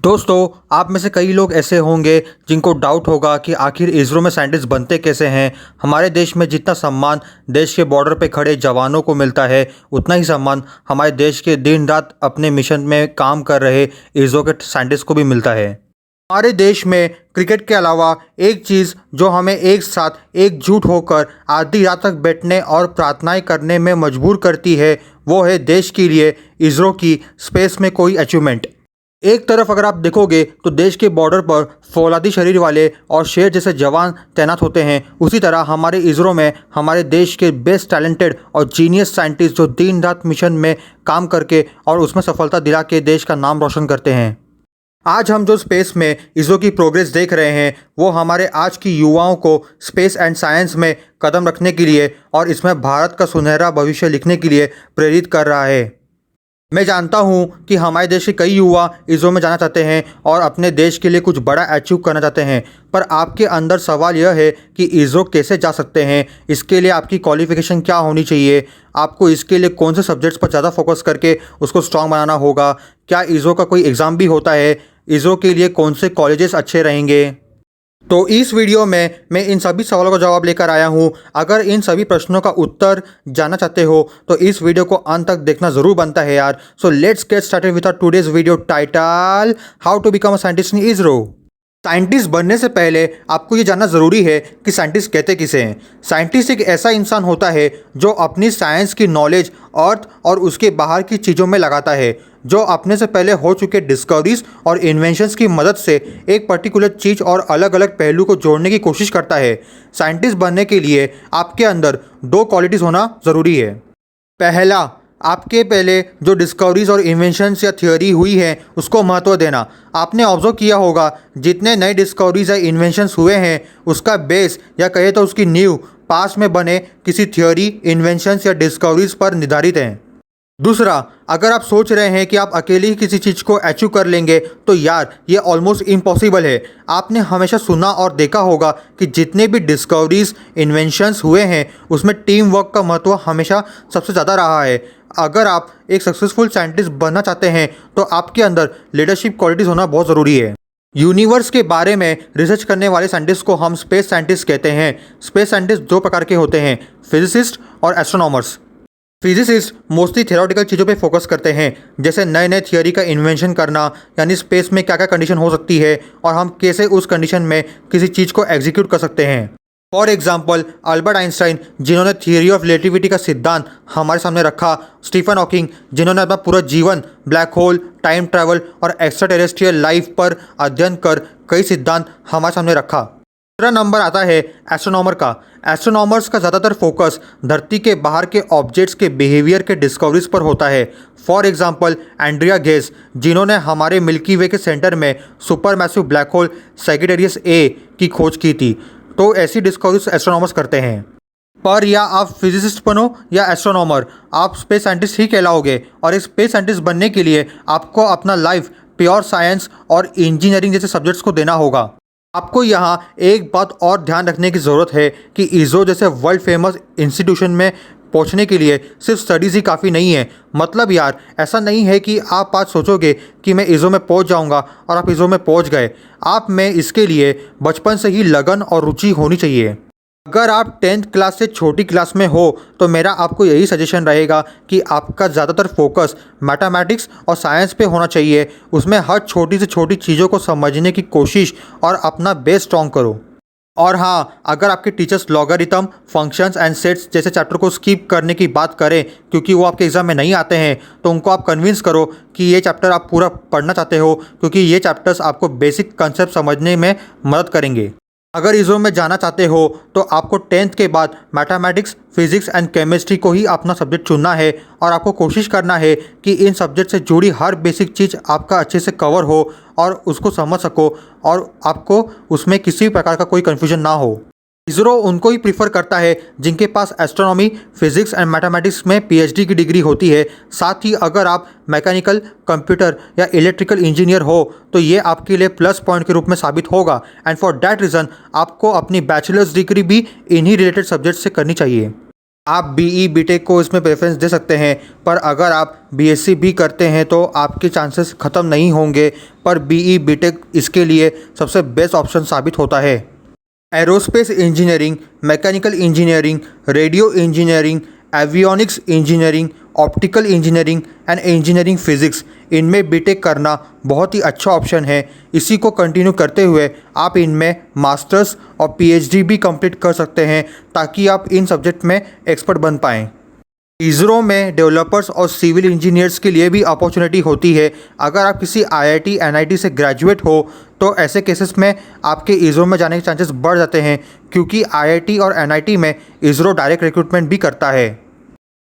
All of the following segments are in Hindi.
दोस्तों, आप में से कई लोग ऐसे होंगे जिनको डाउट होगा कि आखिर इसरो में साइंटिस्ट बनते कैसे हैं। हमारे देश में जितना सम्मान देश के बॉर्डर पे खड़े जवानों को मिलता है, उतना ही सम्मान हमारे देश के दिन रात अपने मिशन में काम कर रहे इसरो के साइंटिस्ट को भी मिलता है। हमारे देश में क्रिकेट के अलावा एक चीज़ जो हमें एक साथ एकजुट होकर आधी रात तक बैठने और प्रार्थनाएं करने में मजबूर करती है, वो है देश के लिए इसरो की स्पेस में कोई अचीवमेंट। एक तरफ अगर आप देखोगे तो देश के बॉर्डर पर फौलादी शरीर वाले और शेर जैसे जवान तैनात होते हैं, उसी तरह हमारे इसरो में हमारे देश के बेस्ट टैलेंटेड और जीनियस साइंटिस्ट जो दिन रात मिशन में काम करके और उसमें सफलता दिला के देश का नाम रोशन करते हैं। आज हम जो स्पेस में इसरो की प्रोग्रेस देख रहे हैं, वो हमारे आज की युवाओं को स्पेस एंड साइंस में कदम रखने के लिए और इसमें भारत का सुनहरा भविष्य लिखने के लिए प्रेरित कर रहा है। मैं जानता हूँ कि हमारे देश के कई युवा इसरो में जाना चाहते हैं और अपने देश के लिए कुछ बड़ा अचीव करना चाहते हैं, पर आपके अंदर सवाल यह है कि इसरो कैसे जा सकते हैं, इसके लिए आपकी क्वालिफ़िकेशन क्या होनी चाहिए, आपको इसके लिए कौन से सब्जेक्ट्स पर ज़्यादा फोकस करके उसको स्ट्रांग बनाना होगा, क्या इसरो का कोई एग्ज़ाम भी होता है, इसरो के लिए कौन से कॉलेजेस अच्छे रहेंगे। तो इस वीडियो में मैं इन सभी सवालों का जवाब लेकर आया हूँ। अगर इन सभी प्रश्नों का उत्तर जानना चाहते हो तो इस वीडियो को अंत तक देखना ज़रूर बनता है यार। So let's get started with our today's video title, how to become a scientist in ISRO. Scientist बनने से पहले आपको ये जानना ज़रूरी है कि साइंटिस्ट कहते किसे हैं। साइंटिस्ट एक ऐसा इंसान होता है जो अपनी साइंस की नॉलेज अर्थ और उसके बाहर की चीज़ों में लगाता है, जो अपने से पहले हो चुके डिस्कवरीज और इन्वेंशंस की मदद से एक पर्टिकुलर चीज़ और अलग अलग पहलू को जोड़ने की कोशिश करता है। साइंटिस्ट बनने के लिए आपके अंदर दो क्वालिटीज़ होना ज़रूरी है। पहला, आपके पहले जो डिस्कवरीज और इन्वेंशंस या थियोरी हुई है उसको महत्व देना। आपने ऑब्जर्व किया होगा जितने नए डिस्कवरीज या इन्वेंशंस हुए हैं उसका बेस या कहे तो उसकी नींव पास्ट में बने किसी थियोरी, इन्वेंशंस या डिस्कवरीज पर निर्धारित है। दूसरा, अगर आप सोच रहे हैं कि आप अकेले ही किसी चीज़ को अचीव कर लेंगे तो यार ये ऑलमोस्ट इम्पॉसिबल है। आपने हमेशा सुना और देखा होगा कि जितने भी डिस्कवरीज, इन्वेंशंस हुए हैं उसमें टीम वर्क का महत्व हमेशा सबसे ज़्यादा रहा है। अगर आप एक सक्सेसफुल साइंटिस्ट बनना चाहते हैं तो आपके अंदर लीडरशिप क्वालिटीज़ होना बहुत ज़रूरी है। यूनिवर्स के बारे में रिसर्च करने वाले साइंटिस्ट को हम स्पेस साइंटिस्ट कहते हैं। स्पेस साइंटिस्ट दो प्रकार के होते हैं, फिजिसिस्ट और एस्ट्रोनॉमर्स। फिजिसिस्ट मोस्टली थ्योरेटिकल चीज़ों पे फोकस करते हैं, जैसे नए नए थियोरी का इन्वेंशन करना, यानी स्पेस में क्या क्या कंडीशन हो सकती है और हम कैसे उस कंडीशन में किसी चीज़ को एग्जीक्यूट कर सकते हैं। फॉर एग्जाम्पल अल्बर्ट आइंस्टाइन जिन्होंने थियोरी ऑफ रिलेटिविटी का सिद्धांत हमारे सामने रखा, स्टीफन हॉकिंग जिन्होंने अपना पूरा जीवन ब्लैक होल, टाइम ट्रैवल और एक्स्ट्रा टेरेस्ट्रियल लाइफ पर अध्ययन कर कई सिद्धांत हमारे सामने रखा। दूसरा नंबर आता है एस्ट्रोनॉमर का। एस्ट्रोनॉमर्स का ज़्यादातर फोकस धरती के बाहर के ऑब्जेक्ट्स के बिहेवियर के डिस्कवरीज पर होता है। फॉर एग्जांपल एंड्रिया गेस जिन्होंने हमारे मिल्की वे के सेंटर में super massive black hole Sagittarius A की खोज की थी। तो ऐसी डिस्कवरीज एस्ट्रोनॉमर्स करते हैं। पर या आप फिजिसिस्ट बनो या एस्ट्रोनॉमर, आप स्पेस साइंटिस्ट ही कहलाओगे। और एक स्पेस साइंटिस्ट बनने के लिए आपको अपना लाइफ प्योर साइंस और इंजीनियरिंग जैसे सब्जेक्ट्स को देना होगा। आपको यहाँ एक बात और ध्यान रखने की ज़रूरत है कि इसरो जैसे वर्ल्ड फेमस इंस्टीट्यूशन में पहुँचने के लिए सिर्फ स्टडीज़ ही काफ़ी नहीं है। मतलब यार ऐसा नहीं है कि आप आज सोचोगे कि मैं इसरो में पहुँच जाऊँगा और आप इसरो में पहुँच गए। आप में इसके लिए बचपन से ही लगन और रुचि होनी चाहिए। अगर आप 10th क्लास से छोटी क्लास में हो तो मेरा आपको यही सजेशन रहेगा कि आपका ज़्यादातर फोकस मैथमेटिक्स और साइंस पे होना चाहिए। उसमें हर छोटी से छोटी चीज़ों को समझने की कोशिश और अपना बेस स्ट्रॉन्ग करो। और हाँ, अगर आपके teachers logarithm, functions and sets जैसे चैप्टर को स्किप करने की बात करें क्योंकि वो आपके एग्ज़ाम में नहीं आते हैं, तो उनको आप कन्विंस करो कि ये चैप्टर आप पूरा पढ़ना चाहते हो, क्योंकि ये चैप्टर्स आपको बेसिक कंसेप्ट समझने में मदद करेंगे। अगर इसरो में जाना चाहते हो तो आपको 10th के बाद मैथमेटिक्स, फिजिक्स एंड केमिस्ट्री को ही अपना सब्जेक्ट चुनना है और आपको कोशिश करना है कि इन सब्जेक्ट से जुड़ी हर बेसिक चीज़ आपका अच्छे से कवर हो और उसको समझ सको और आपको उसमें किसी प्रकार का कोई कन्फ्यूजन ना हो। इसरो उनको ही प्रीफर करता है जिनके पास एस्ट्रोनॉमी, फिजिक्स एंड मैथमेटिक्स में पीएचडी की डिग्री होती है। साथ ही अगर आप मैकेनिकल, कंप्यूटर या इलेक्ट्रिकल इंजीनियर हो तो ये आपके लिए प्लस पॉइंट के रूप में साबित होगा। एंड फॉर दैट रीज़न आपको अपनी बैचलर्स डिग्री भी इन्हीं रिलेटेड सब्जेक्ट से करनी चाहिए। आप बीई बीटेक को इसमें प्रेफरेंस दे सकते हैं, पर अगर आप बीएससी भी करते हैं तो आपके चांसेस ख़त्म नहीं होंगे, पर बीई बीटेक इसके लिए सबसे बेस्ट ऑप्शन साबित होता है। Aerospace engineering, mechanical engineering, radio engineering, avionics engineering, optical engineering and engineering physics, इनमें बीटेक करना बहुत ही अच्छा ऑप्शन है। इसी को कंटिन्यू करते हुए आप इनमें मास्टर्स और पीएचडी भी कंप्लीट कर सकते हैं ताकि आप इन सब्जेक्ट में एक्सपर्ट बन पाएँ। इसरो में डेवलपर्स और सिविल इंजीनियर्स के लिए भी अपॉर्चुनिटी होती है। अगर आप किसी आईआईटी एनआईटी से ग्रेजुएट हो तो ऐसे केसेस में आपके इसरो में जाने के चांसेस बढ़ जाते हैं, क्योंकि आईआईटी और एनआईटी में इसरो डायरेक्ट रिक्रूटमेंट भी करता है।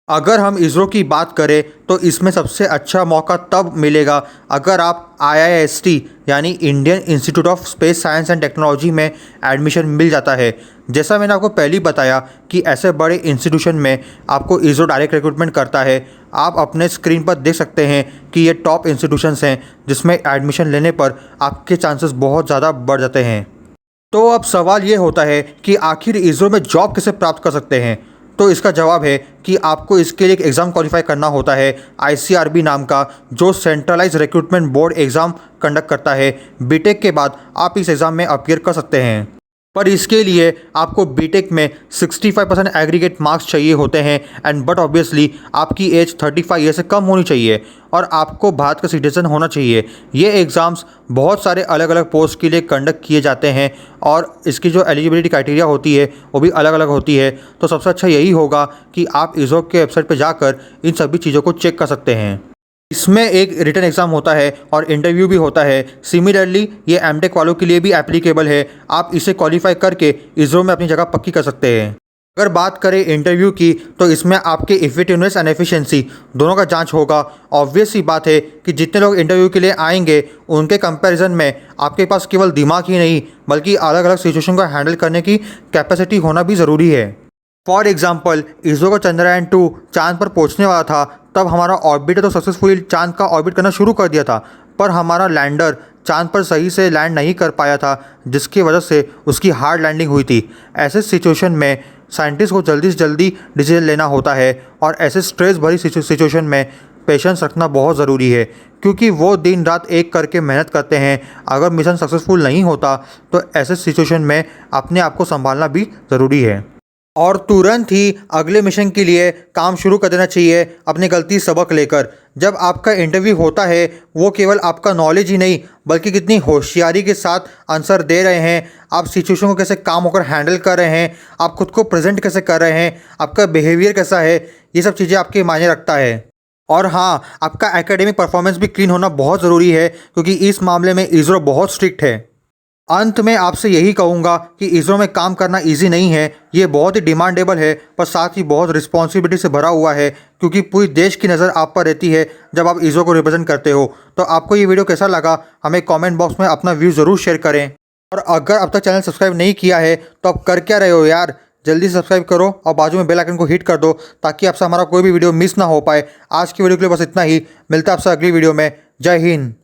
अगर हम इसरो की बात करें तो इसमें सबसे अच्छा मौका तब मिलेगा अगर आप आईआईएसटी यानी Indian institute of space science and technology में एडमिशन मिल जाता है। जैसा मैंने आपको पहले ही बताया कि ऐसे बड़े इंस्टीट्यूशन में आपको इसरो डायरेक्ट रिक्रूटमेंट करता है। आप अपने स्क्रीन पर देख सकते हैं कि ये टॉप इंस्टीट्यूशंस हैं जिसमें एडमिशन लेने पर आपके चांसेस बहुत ज़्यादा बढ़ जाते हैं। तो अब सवाल ये होता है कि आखिर इसरो में जॉब कैसे प्राप्त कर सकते हैं। तो इसका जवाब है कि आपको इसके लिए एक एग्ज़ाम क्वालिफाई करना होता है, आईसीआरबी नाम का, जो centralize recruitment board exam conduct करता है। बीटेक के बाद आप इस एग्ज़ाम में अपीयर कर सकते हैं, पर इसके लिए आपको बीटेक में 65% एग्रीगेट मार्क्स चाहिए होते हैं एंड बट ऑब्वियसली आपकी एज 35 ईयर से कम होनी चाहिए और आपको भारत का सिटीजन होना चाहिए। ये एग्ज़ाम्स बहुत सारे अलग अलग पोस्ट के लिए कंडक्ट किए जाते हैं और इसकी जो एलिजिबिलिटी क्राइटेरिया होती है वो भी अलग अलग होती है। तो सबसे अच्छा यही होगा कि आप इसरो के वेबसाइट पर जाकर इन सभी चीज़ों को चेक कर सकते हैं। इसमें एक रिटन एग्ज़ाम होता है और इंटरव्यू भी होता है। सिमिलरली ये एमटेक वालों के लिए भी एप्लीकेबल है। आप इसे क्वालिफाई करके इसरो में अपनी जगह पक्की कर सकते हैं। अगर बात करें इंटरव्यू की तो इसमें आपके इफेक्टिवनेस एंड एफिशिएंसी दोनों का जांच होगा। ऑब्वियस सी बात है कि जितने लोग इंटरव्यू के लिए आएंगे उनके कंपैरिजन में आपके पास केवल दिमाग ही नहीं बल्कि अलग अलग सिचुएशन को हैंडल करने की कैपेसिटी होना भी ज़रूरी है। फॉर एग्जाम्पल, इसरो का चंद्रयान 2 चांद पर पहुंचने वाला था, तब हमारा ऑर्बिटर तो सक्सेसफुली चांद का ऑर्बिट करना शुरू कर दिया था, पर हमारा लैंडर चांद पर सही से लैंड नहीं कर पाया था, जिसकी वजह से उसकी हार्ड लैंडिंग हुई थी। ऐसे सिचुएशन में साइंटिस्ट को जल्दी से जल्दी डिसीजन लेना होता है और ऐसे स्ट्रेस भरी सिचुएशन में पेशेंस रखना बहुत ज़रूरी है, क्योंकि वो दिन रात एक करके मेहनत करते हैं। अगर मिशन सक्सेसफुल नहीं होता तो ऐसे सिचुएशन में अपने आप को संभालना भी ज़रूरी है और तुरंत ही अगले मिशन के लिए काम शुरू कर देना चाहिए अपनी गलती सबक लेकर। जब आपका इंटरव्यू होता है वो केवल आपका नॉलेज ही नहीं बल्कि कितनी होशियारी के साथ आंसर दे रहे हैं, आप सिचुएशन को कैसे काम होकर हैंडल कर रहे हैं, आप खुद को प्रेजेंट कैसे कर रहे हैं, आपका बिहेवियर कैसा है, ये सब चीज़ें आपके मायने रखता है। और हाँ, आपका एकेडमिक परफॉर्मेंस भी क्लीन होना बहुत ज़रूरी है, क्योंकि इस मामले में इसरो बहुत स्ट्रिक्ट है। अंत में आपसे यही कहूँगा कि इसरो में काम करना इजी नहीं है, ये बहुत ही डिमांडेबल है, पर साथ ही बहुत रिस्पॉन्सिबिलिटी से भरा हुआ है, क्योंकि पूरी देश की नज़र आप पर रहती है जब आप इसरो को रिप्रेजेंट करते हो। तो आपको ये वीडियो कैसा लगा हमें कमेंट बॉक्स में अपना व्यू ज़रूर शेयर करें। और अगर अब तक चैनल सब्सक्राइब नहीं किया है तो आप कर क्या रहे हो यार, जल्दी से सब्सक्राइब करो और बाजू में बेल आइकन को हिट कर दो ताकि आपसे हमारा कोई भी वीडियो मिस ना हो पाए। आज की वीडियो के लिए बस इतना ही, मिलता है आपसे अगली वीडियो में। जय हिंद।